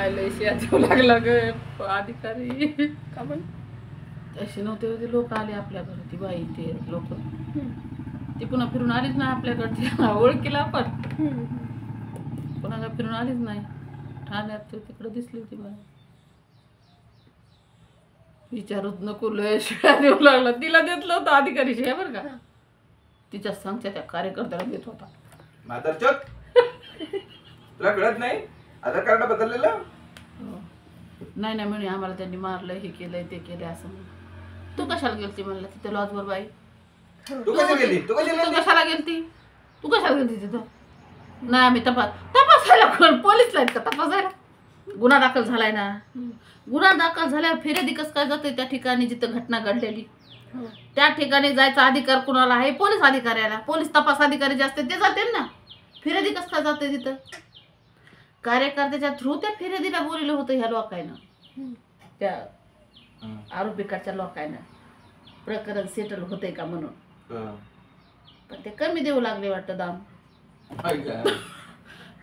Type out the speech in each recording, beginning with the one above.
लय शियाचं लागला ग अधिकारी. का पण तसे नव्हते ते लोक आले आपल्या घरी, ती बाई ते लोक ती पुन्हा फिरून आलीच नाही आपल्याकडे. ओळखीला पण पुन्हा काय फिरून आलीच नाही. ठाण्यात तिकडे दिसली होती मला. विचारूच नको, लय शिळा देऊ लागला. तिला देतलं होतं अधिकारी शिया बरं का. तिच्या सांगच्या त्या कार्यकर्त्याला देत होता. तुला कळत नाही आधार कार्ड बदललेलं? नाही नाही म्हणे आम्हाला त्यांनी मारलं, हे केलंय ते केलंय असं म्हणे. तू कशाला गेलती म्हणलं तिथे लॉजवर बाई? तू कशी गेली? तू कशाला गेलती? तू कशाला गेलती तिथं? नाही आम्ही तपासायला कोण पोलीस आहेत का तपासायला? गुन्हा दाखल झालाय ना. गुन्हा दाखल झाल्यावर फिर्यादी कसं काय जाते त्या ठिकाणी जिथं घटना घडलेली? त्या ठिकाणी जायचा अधिकार कुणाला आहे? पोलीस अधिकाऱ्याला. पोलीस तपास अधिकारी जे असते ते जाते ना. फिर्यादी कसं काय जाते तिथं? कार्यकर्त्याच्या थ्रू त्या फिर्यादीला बोललं होतं ह्या लोकांना, त्या आरोपीकडच्या लोकांना प्रकरण सेटल होते का म्हणून. पण ते कमी देऊ लागले वाटतं दाम.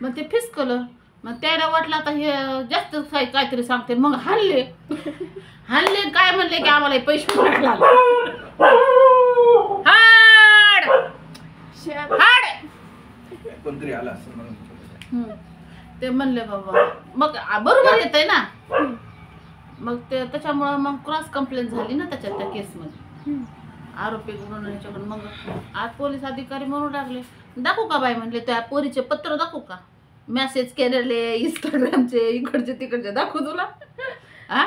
मग ते फिसकलं. मग त्याला वाटलं आता हे जास्त काहीतरी सांगते. मग हल्ले काय म्हणले की आम्हाला पैसे मागायला कोणतरी आला असं म्हणून ते म्हणले बाबा. मग बरोबर येत आहे ना. मग ते त्याच्यामुळं मग क्रॉस कंप्लेंट झाली ना त्याच्यात त्या केसमध्ये आरोपी म्हणून ह्याच्याकडून. मग आज पोलीस अधिकारी म्हणून लागले दाखवू का बाई म्हणले त्या पोरीचे पत्र दाखवू का? मेसेज केलेले इंस्टाग्रामचे इकडचे तिकडचे दाखवू तुला? हा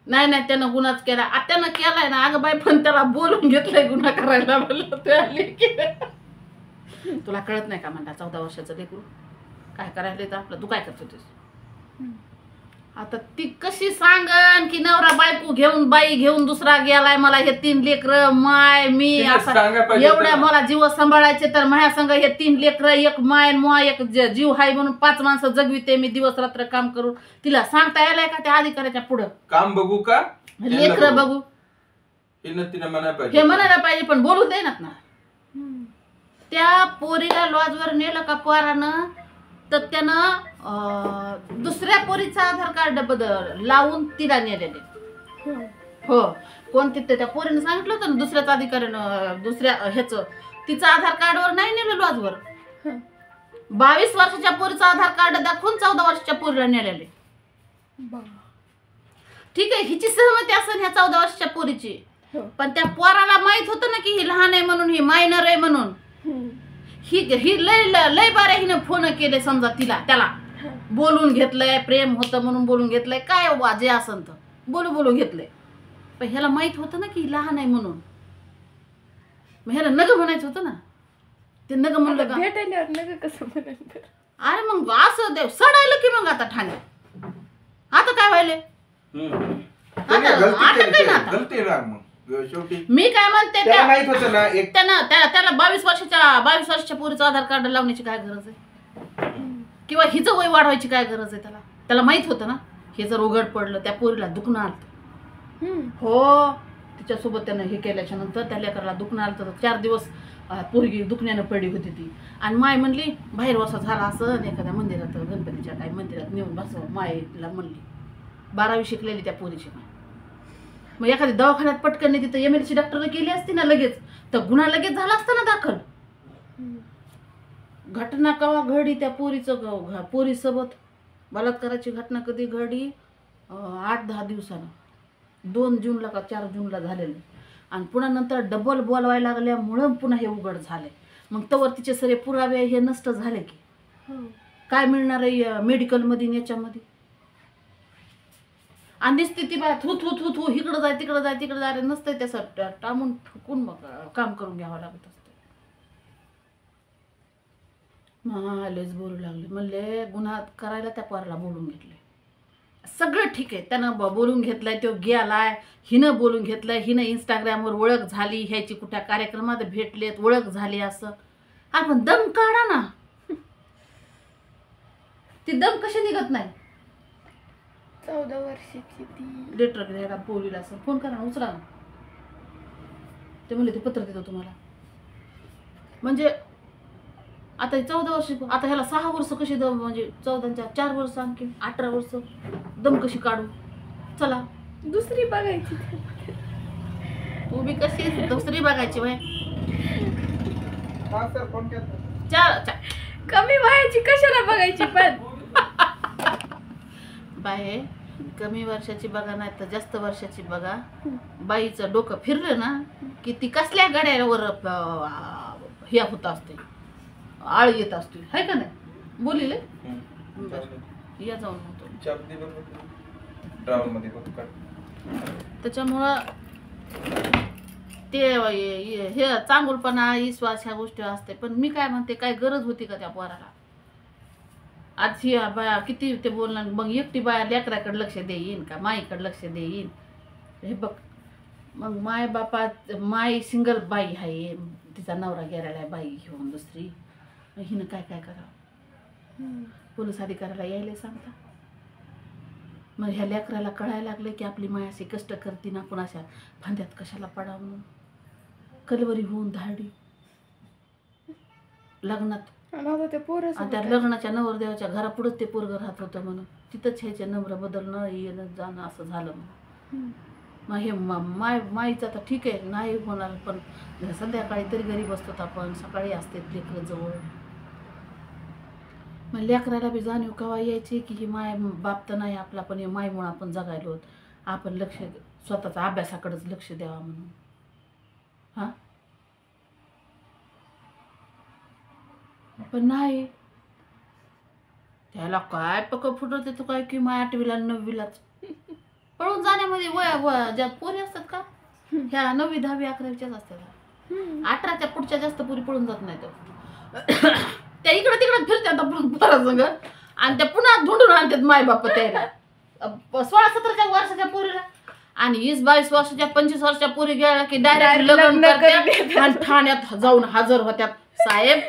नाही नाही त्यानं गुन्हाच केला. त्यानं केलाय ना. अगं बाई पण त्याला बोलून घेतलंय गुन्हा करायला म्हणलं. तुला कळत नाही का म्हणला 14 वर्षाचं लेकरू काय करायला तर आपलं. तू काय करतो? आता ती कशी सांगन की नवरा बायको घेऊन बाई घेऊन दुसरा गेलाय, मला हे 3 लेकरं माय मी एवढ्या मला जीव सांभाळायचे तर माझ्या संग हे 3 लेकरं एक माय मुआ एक जीव हाय म्हणून 5 माणसं जगविते मी दिवस रात्र काम करून. तिला सांगता यायलाय का त्या अधिकाऱ्याच्या पुढं? काम बघू का लेकरं बघू हे म्हणायला पाहिजे पण बोलू दे ना. त्या पोरीला लॉजवर नेलं का पोरानं तर त्यानं दुसऱ्या पोरीचं आधार कार्ड लावून तिला नेलेले. हो कोण तिथे त्या पोरीनं सांगितलं होतं ना दुसऱ्याच अधिकाऱ्यानं दुसऱ्या ह्याचं तिचं आधार कार्डवर नाही नेलं लॉजवर. 22 वर्षाच्या पोरीचं आधार कार्ड दाखवून 14 वर्षाच्या पोरीला नेलेले. ठीक आहे हिची सहमती असेल ह्या 14 वर्षाच्या पोरीची. पण त्या पोराला माहित होतं ना की ही लहान आहे म्हणून, ही मायनर आहे म्हणून. ही लय बाऱ्या हिनं फोन केले समजा तिला त्याला बोलून घेतलंय, प्रेम होतं म्हणून बोलून घेतलंय, काय वाजे असन तर बोलून घेतलंय. पण ह्याला माहित होतं ना की लहान आहे म्हणून. मग ह्याला नग म्हणायचं होतं ना. ते नग म्हणलं का भेटायल्यावर नग कसं म्हणायचं? अरे मग असं देव सडायलं की मग आता ठाण्यात आता काय व्हायले? मी काय म्हणते त्याला 22 वर्षाच्या पोरीचं आधार कार्ड लावण्याची काय गरज आहे? किंवा हिचं वय वाढवायची काय गरज आहे? त्याला माहित होतं ना हे जर उघड पडलं त्या पोरीला दुखणं आलं. हो तिच्यासोबत त्यानं हे केल्याच्या नंतर त्या लेकराला दुखणं आलं तर 4 दिवस पोरगी दुखण्यानं पडली होती ती. आणि माय म्हणली बाहेर वसा झाला असं एखाद्या मंदिरात गणपतीच्या काही मंदिरात नेऊन बसव. मायला म्हणली 12वी शिकलेली त्या पोरीची माय. मग एखादी दवाखान्यात पटकन तिथं MLC डॉक्टरने केली असती ना लगेच तर गुन्हा लगेच झाला असता ना दाखल. घटना केव्हा घडली त्या पोरीचं पोरीसोबत बलात्काराची घटना कधी घडली? 8-10 दिवसानं 2 जूनला का 4 जूनला झालेलं. आणि पुन्हा नंतर डबल बोलवायला लागल्यामुळं पुन्हा हे उघड झाले. मग तवर तिचे सगळे पुरावे हे नष्ट झाले की काय मिळणार आहे मेडिकलमध्ये याच्यामध्ये? आणि स्थिती बा थू थू थू थू इकडं जाय तिकडं जाय नसतंय. त्याचं टामून ठुकून मग काम करून घ्यावं लागत असतं. लेच बोलू लागले म्हणले गुन्हा करायला त्या पोराला बोलून घेतले. सगळं ठीक आहे त्यानं बोलून घेतलंय. तो गेलाय हिनं बोलून घेतलंय. हिनं इंस्टाग्रामवर ओळख झाली ह्याची कुठल्या कार्यक्रमात भेटलेत ओळख झाली असं. आपण दम काढा ना. ती दम कशी निघत नाही? 14 वर्षाची ती लेटर घ्यायला बोलला असं फोन करा उचला ना. ते म्हणले ते पत्र देतो तुम्हाला. म्हणजे आता 14 वर्ष, आता ह्याला 6 वर्ष कशी म्हणजे 14 4 वर्ष आणखी 18 वर्ष दम कशी काढू. चला दुसरी बघायची. तू बी कशी दुसरी बघायची बाय. हा सर फोन केला. कमी वयाची कशाला बघायची पण. बाय कमी वर्षाची बघा नाही तर जास्त वर्षाची बघा. बाईचं डोकं फिरलं ना की ती कसल्या गाड्यावर हे होत असते, आळ येत असते, हाय का नाही बोलिले. या जाऊन होतो त्याच्यामुळं ते हे चांगुलपणा विश्वास ह्या गोष्टी असते. पण मी काय म्हणते, काय गरज होती का त्या पोराला. आज ही बाया किती ते बोलणार, मग एकटी बाया लेकराकडे लक्ष देईन का माईकडे लक्ष देईन. हे बघ मग माय बापा माय सिंगल बाई आहे, तिचा नवरा गेलेला आहे बाई घेऊन दुसरी, हिनं काय काय करावं. पोलीस अधिकाऱ्याला यायला सांगता. मग ह्या लेकराला कळायला लागलं की आपली माय अशी कष्ट करते ना, आपण अशा फांद्यात कशाला पडावं म्हणून कलवरी होऊन धाडली लग्नात. आणि त्या लग्नाच्या नवरदेवाच्या घरापुढंच ते पोरगं राहत होतं म्हणून तिथंच ह्याचे नम्र बदलणं येणं जाणं असं झालं म्हणून. मग हे माईचं आता ठीक आहे नाही होणार, पण संध्याकाळी तरी घरी बसतो आपण, सकाळी असते लेकरं जवळ. मग लेकराला बी जाणीव केव्हा यायची की ही माय बाप तर नाही आपला, पण हे माईमुळं आपण जगायलो, आपण लक्ष स्वतःचा अभ्यासाकडेच लक्ष द्यावा म्हणून. हां पण नाही, त्याला काय पक फुटत येतो काय की माय 8वीला 9वीलाच पळून जाण्यामध्ये ज्या पोरी असतात का ह्या 9वी 10वी 11वीच्याच असतात. 18च्या पुढच्या जास्त पोरी पळून जात नाही. त्या इकडं तिकडं फिरतात संग आणि त्या पुन्हा धुंडून आणतात माय बाप त्याला 16-17 वर्षाच्या पोरीला. आणि 20-22 वर्षाच्या 25 वर्षाच्या पोरी गेल्या की डायरेक्ट लग्न करतात आणि ठाण्यात जाऊन हजर होत्यात. साहेब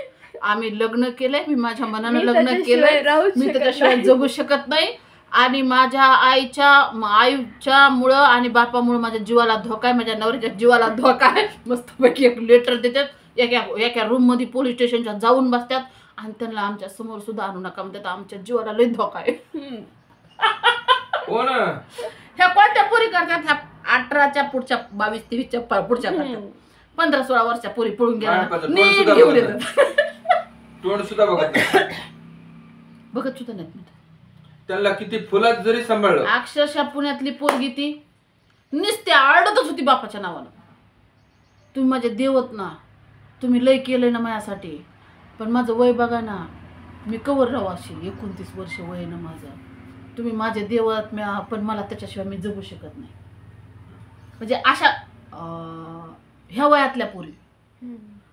आम्ही लग्न केलंय, मी माझ्या मनानं लग्न केलंय, मी त्याच्याशिवाय जगू शकत नाही. आणि माझ्या आईच्या मुळं आणि बापामुळं माझ्या जीवाला धोका आहे, माझ्या नवऱ्याच्या जीवाला धोका आहे. मस्तपैकी एक लेटर देतात, एका रूममध्ये पोलीस स्टेशनच्या जाऊन बसतात आणि त्यांना आमच्या समोर सुद्धा आणू नका म्हणतात, आमच्या जीवाला लई धोका आहे. ह्या कोणत्या पोरी करतात, ह्या 18च्या पुढच्या 22-23च्या पुढच्या करतात. 15-16 वर्षा पोरी पळून गेल्या घेऊन येतात. बघत सुद्धा नाहीत त्यांना किती फुलात जरी सांभाळलं. अक्षरशः पुण्यातली पोरगी ती नुसती आरडतच होती बापाच्या नावानं. तुम्ही माझे देवत ना, तुम्ही लय केलंय ना माझ्यासाठी, पण माझं वय बघा ना, मी कवर राहू अशी 29 वर्ष वय ना माझं. तुम्ही माझे देवत पण मला त्याच्याशिवाय मी जगू शकत नाही. म्हणजे अशा ह्या वयातल्या पोरी.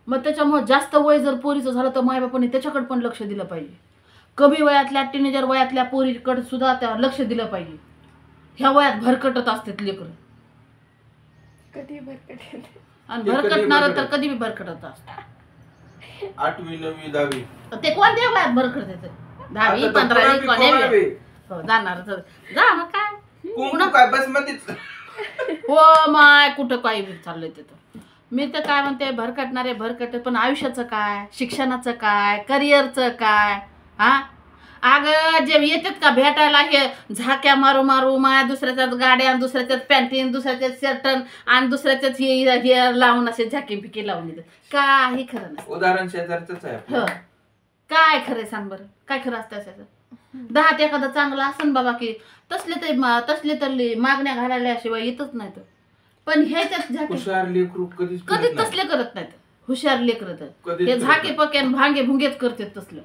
मग त्याच्यामुळे जास्त वय जर पोरीचं झालं तर मायबापांनी त्याच्याकडे पण लक्ष दिलं पाहिजे. कमी वयातल्या टीनेजर वयातल्या पोरीकडे सुद्धा त्या लक्ष दिलं पाहिजे. ह्या वयात भरकटत असतात लेकरं, कधी भरकट आणि भरकटणार तर कधी बी भरकटत असतात. 8वी 9वी 10वी ते कोणत्या वयात भरकट येतं, 10वी 15वी कोणी जाणार तर जा. मग काय बस मध्येच हो माय कुठं काही बी चाललंय तिथं. मी तर काय म्हणते, भरकटणारे भरकट, पण आयुष्याचं काय, शिक्षणाचं काय, करिअरचं काय. हा अगं जे येतात का भेटायला हे झाक्या मारू मारू माया दुसऱ्याच्याच गाड्या, दुसऱ्याच्याच पॅन्टीन, दुसऱ्याच्याच शर्टन आणि दुसऱ्याच्याच हे लावून असे झाकी पिके लावून येतात. काही खरं नाही. उदाहरण शेजारचंच आहे. हो काय खरं सांग बरं, काय खरं असतं असायचं. 10 ते एखादं चांगलं असन बाबा की तसले तर मागण्या घालायला शिवाय येतच नाही. तर पण ह्याच्यात हुशार लेकरू कधीच तसले करत नाहीत. हुशार लेकर तर हे झाके पक्यान भांगे भुंगेच करतात तसलं.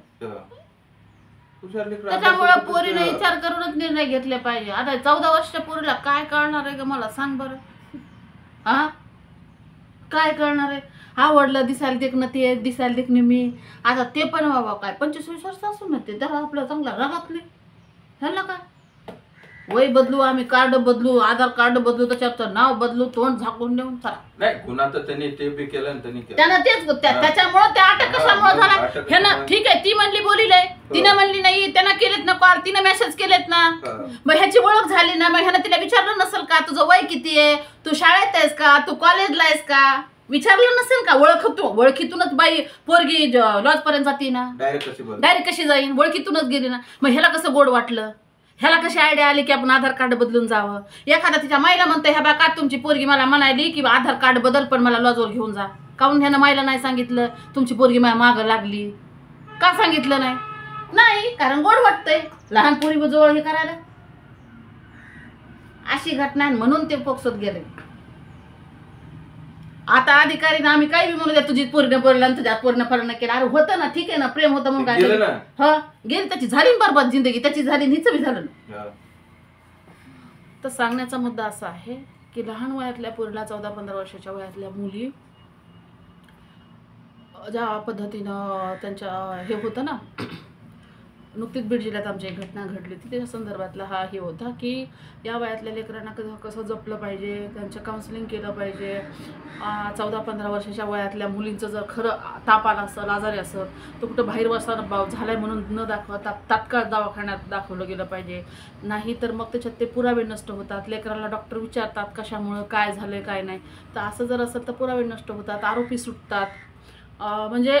त्याच्यामुळं पोरीने विचार करूनच निर्णय घेतले पाहिजे. आता 14 वर्षाच्या पोरीला काय कळणार आहे ग मला सांग बरं. हा काय कळणार आहे. आवडलं दिसायला देखणं ते दिसायला देखणे मी. आता ते पण बाबा काय 25-20 वर्ष असून ना ते जरा आपलं चांगला रागातले ह्याला काय वय बदलू, आम्ही कार्ड बदलू, आधार कार्ड बदलू, त्याच्यावर नाव बदलू, तोंड झाकून देऊन चला. नाही कुणाचं त्यांनी ते बी केलं आणि त्यांनी केलं. त्यानं तेच त्याच्यामुळं त्या अटक कशामुळे झाला हे ना. ठीक आहे ती म्हणली बोलिलंय, तिनं म्हणली नाही, त्यांना केलेत ना कॉल, तिनं मेसेज केलेत ना, मग ह्याची ओळख झाली ना, मग ह्यानं तिला विचारलं नसेल का तुझं वय किती आहे, तू शाळेत आहेस का, तू कॉलेजला आहेस का. विचारलं नसेल का? ओळखीतूनच बाई पोरगी लॉज पर्यंत जाते ना, डायरेक्ट कशी जाईन? ओळखीतूनच गेली ना. मग ह्याला कसं गोड वाटलं? ह्याला कशी आयडिया आली की आपण आधार कार्ड बदलून जावं? एखादा तिच्या माईला म्हणतं ह्या बा का तुमची पोरगी मला म्हणाली की आधार कार्ड बदल पण मला लॉजवर घेऊन जा. काहून ह्यानं माईला नाही सांगितलं तुमची पोरगी माझ्या मागं लागली? का सांगितलं नाही? नाही, कारण गोड वाटतंय लहान पोरी जवळ हे करायला. अशी घटना आहे म्हणून ते पोक्सोत गेले. आता अधिकारी ना आम्ही काही बी म्हणू द्या, तुझी पूर्ण पडलं आणि तुझ्या पूर्ण फरण केलं. अरे होतं ना, ठीक आहे ना, प्रेम होतं म्हणून काय गेली त्याची झाली बरबाद जिंदगी, त्याची झाली नीचं बी झालं ना. तर सांगण्याचा मुद्दा असा आहे की लहान वयातल्या पोरीला 14-15 वर्षाच्या वयातल्या मुली ज्या पद्धतीनं त्यांच्या हे होतं ना, नुकतीच बीड जिल्ह्यात आमची एक घटना घडली होती. त्याच्या संदर्भातला हा हे होता की या वयातल्या लेकरांना कसं जपलं पाहिजे, त्यांचं काउन्सिलिंग केलं पाहिजे. 14-15 वर्षाच्या वयातल्या मुलींचं जर खरं ताप आला असेल, आजारी असेल, तर कुठं बाहेर बसणार झालाय म्हणून न दाखवता तात्काळ दवाखान्यात दाखवलं गेलं पाहिजे. नाही तर मग त्याच्यात ते पुरावे नष्ट होतात. लेकराला डॉक्टर विचारतात कशामुळं, काय झालं काय नाही. तर असं जर असेल तर पुरावे नष्ट होतात, आरोपी सुटतात. म्हणजे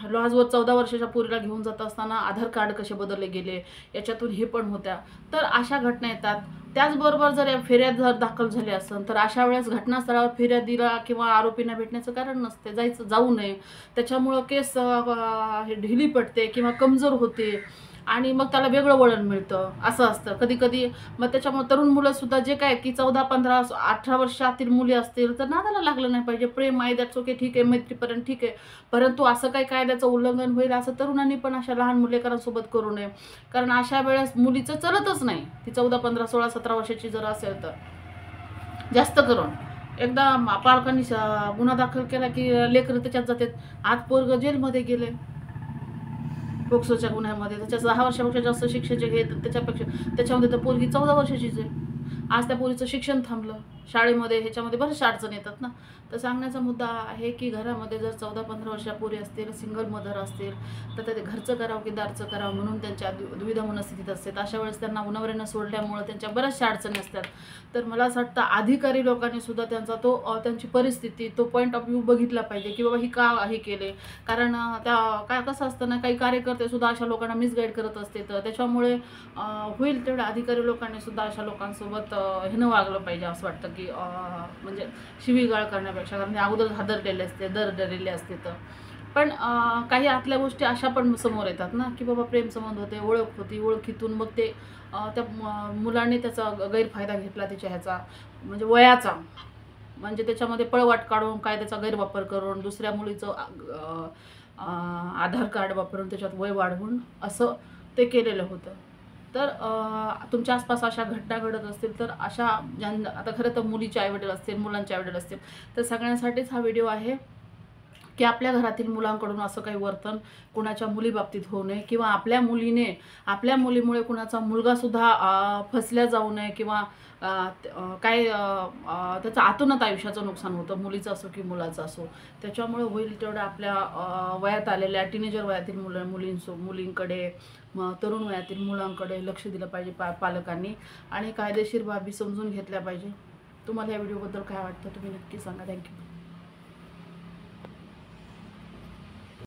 लॉजवर 14 वर्षाच्या पोरीला घेऊन जात असताना आधार कार्ड कसे बदलले गेले याच्यातून हे पण होत्या. तर अशा घटना येतात. त्याचबरोबर जर फिर्याद जर दाखल झाली असेल तर अशा वेळेस घटनास्थळावर फिर्यादीला किंवा आरोपींना भेटण्याचं कारण नसते, जाऊ नये. त्याच्यामुळं केस ढिली पडते किंवा कमजोर होते आणि मग त्याला वेगळं वळण मिळतं, असं असतं कधी कधी. मग त्याच्यामुळे तरुण मुलंसुद्धा जे काय की 14, 15, 18 वर्षातील मुली असतील तर नादाला लागलं नाही पाहिजे. प्रेम आहे दॅट्स ओके, ठीक आहे, मैत्रीपर्यंत ठीक आहे. परंतु असं काही कायद्याचं उल्लंघन होईल असं तरुणांनी पण अशा लहान मुलेकरांसोबत करू नये. कारण अशा वेळेस मुलीचं चलतच नाही. ती 14, 15, 16, 17 वर्षाची जर असेल तर जास्त करून एकदा पालकांनी गुन्हा दाखल केला की लेकरं त्याच्यात जातात. आज पोरगं जेलमध्ये गेले पोक्सोच्या गुन्ह्यामध्ये. त्याच्या 6 वर्षापेक्षा जास्त शिक्षेचे घेत त्याच्यामध्ये तर पोरगी 14 वर्षाचीच आहे. आज त्या पोरीचं शिक्षण थांबलं. शाळेमध्ये ह्याच्यामध्ये बऱ्याचशा अडचणी येतात ना. तर सांगण्याचा मुद्दा आहे की घरामध्ये जर 14-15 वर्षा पोरी असतील, सिंगल मदर असतील, तर ते घरचं करावं की दारचं करावं म्हणून त्यांच्या दुविधा मनस्थितीत असतात. अशा वेळेस त्यांना उन्हावऱ्यानं सोडल्यामुळं त्यांच्या बऱ्याचशा अडचणी असतात. तर मला असं वाटतं अधिकारी लोकांनी सुद्धा त्यांची परिस्थिती, तो पॉईंट ऑफ व्ह्यू बघितला पाहिजे की बाबा ही का हे केले. कारण त्या काय कसं असतं ना, काही कार्यकर्ते सुद्धा अशा लोकांना मिसगाईड करत असते. तर त्याच्यामुळे होईल तेवढ्या अधिकारी लोकांनी सुद्धा अशा लोकांसोबत ह्यानं वागलं पाहिजे असं वाटतं की म्हणजे शिवीगाळ करण्यापेक्षा. कारण ते अगोदर हादरलेले असते, दरडलेले असते. तर पण काही आतल्या गोष्टी अशा पण समोर येतात ना की बाबा प्रेमसंबंध होते, ओळख होती, ओळखीतून मग ते त्या मुलाने त्याचा गैरफायदा घेतला तिच्या ह्याचा म्हणजे वयाचा, म्हणजे त्याच्यामध्ये पळवाट काढून कायद्याचा गैरवापर करून दुसऱ्या मुलीचं आधार कार्ड वापरून त्याच्यात वय वाढवून असं ते केलेलं होतं. तर तुमच्या आसपास अशा घटना घडत असतील तर अशा आता खरं तर मुलीचे आईवडील असतील, मुलांचे आईवडील असतील, तर सगळ्यांसाठीच हा व्हिडिओ आहे की आपल्या घरातील मुलांकडून असं काही वर्तन कुणाच्या मुलीबाबतीत होऊ नये किंवा आपल्या मुलीमुळे कुणाचा मुलगासुद्धा फसल्या जाऊ नये किंवा काय त्याचं आतोनात आयुष्याचं नुकसान होतं, मुलीचं असो की मुलाचं असो. त्याच्यामुळे होईल तेवढं आपल्या वयात आलेल्या टीनेजर वयातील मुलींकडे तरुण वयातील मुलांकडे लक्ष दिलं पाहिजे पालकांनी आणि कायदेशीर बाबी समजून घेतल्या पाहिजे. तुम्हाला या व्हिडिओबद्दल काय वाटतं तुम्ही नक्की सांगा. थँक्यू.